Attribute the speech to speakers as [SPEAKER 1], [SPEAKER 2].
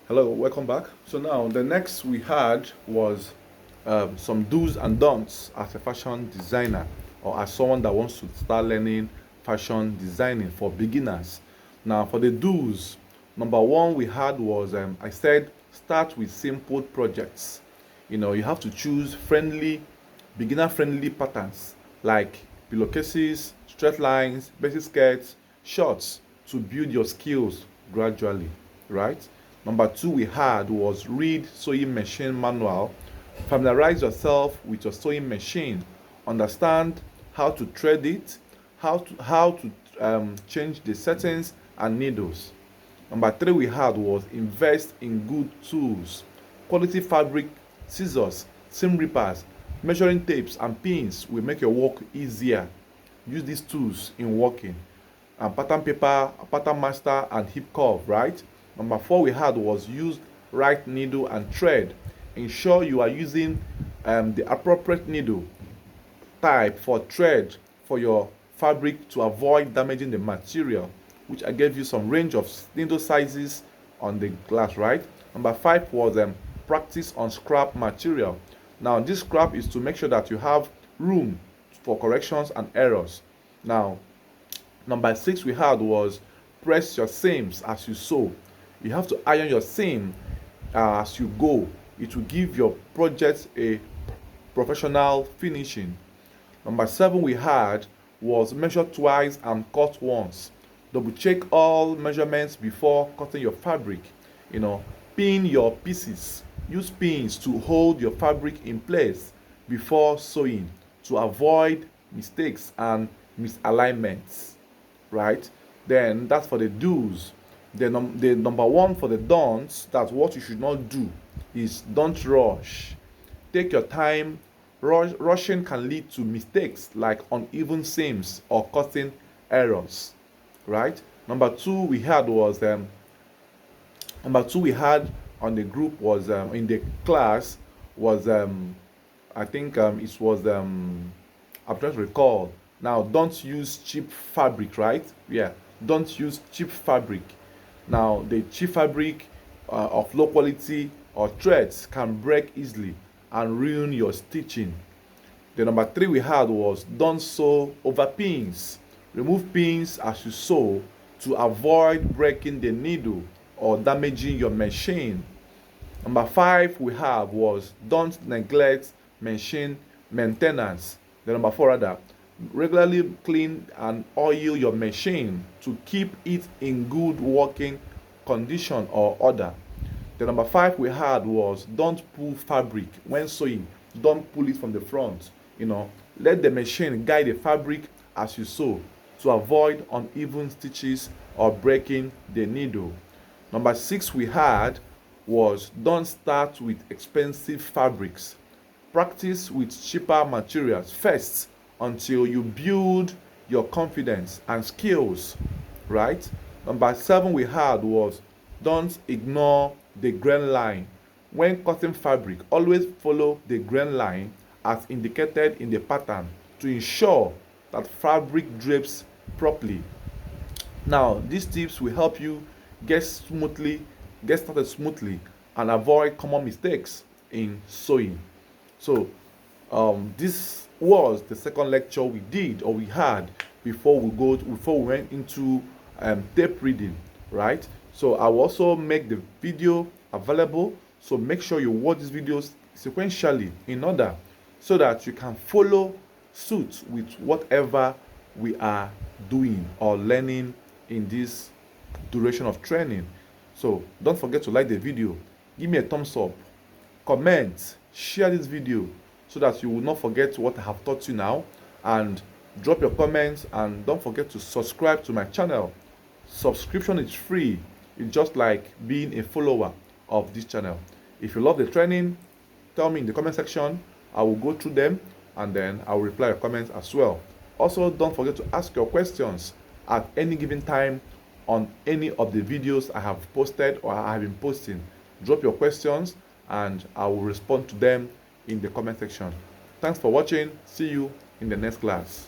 [SPEAKER 1] Hello, welcome back. So now the next we had was some do's and don'ts as a fashion designer or as someone that wants to start learning fashion designing for beginners. Now for the do's, number one we had was I said start with simple projects. You have to choose beginner friendly patterns like pillowcases, straight lines, basic skirts, shorts to build your skills gradually, right? Number two we had was read sewing machine manual. Familiarize yourself with your sewing machine. Understand how to thread it, how to change the settings and needles. Number three we had was invest in good tools. Quality fabric, scissors, seam rippers, measuring tapes and pins will make your work easier. Use these tools in working. And pattern paper, pattern master and hip curve, right? Number four we had was use right needle and thread. Ensure you are using the appropriate needle type for thread for your fabric to avoid damaging the material, which I gave you some range of needle sizes on the glass, right? Number five was practice on scrap material. Now this scrap is to make sure that you have room for corrections and errors. Now number six we had was press your seams as you sew. You have to iron your seam as you go. It will give your project a professional finishing. Number seven we had was measure twice and cut once. Double check all measurements before cutting your fabric. Pin your pieces. Use pins to hold your fabric in place before sewing to avoid mistakes and misalignments, right? Then that's for the do's. The number one for the don'ts, that's what you should not do, is don't rush. Take your time. Rushing can lead to mistakes like uneven seams or cutting errors, right? Number two we had on the group was in the class was I think it was I'm trying to recall now. Don't use cheap fabric, right? Yeah, don't use cheap fabric. Now the cheap fabric of low quality or threads can break easily and ruin your stitching. The number three we had was don't sew over pins. Remove pins as you sew to avoid breaking the needle or damaging your machine. Number five we have was don't neglect machine maintenance. The number four rather, regularly clean and oil your machine to keep it in good working condition or order. The number five we had was don't pull fabric when sewing. Don't pull it from the front. Let the machine guide the fabric as you sew to avoid uneven stitches or breaking the needle. Number six we had was don't start with expensive fabrics. Practice with cheaper materials first until you build your confidence and skills, right? Number seven we had was don't ignore the grain line. When cutting fabric, always follow the grain line as indicated in the pattern to ensure that fabric drapes properly. Now these tips will help you get started smoothly and avoid common mistakes in sewing. So this was the second lecture we had before we went into tape reading, right? So I will also make the video available, so make sure you watch these videos sequentially in order so that you can follow suit with whatever we are doing or learning in this duration of training. So don't forget to like the video, give me a thumbs up, comment, share this video so that you will not forget what I have taught you now, and drop your comments, and don't forget to subscribe to my channel. Subscription is free. It's just like being a follower of this channel. If you love the training, tell me in the comment section. I will go through them and then I will reply your comments as well. Also, don't forget to ask your questions at any given time on any of the videos I have posted or I have been posting. Drop your questions and I will respond to them in the comment section. Thanks for watching. See you in the next class.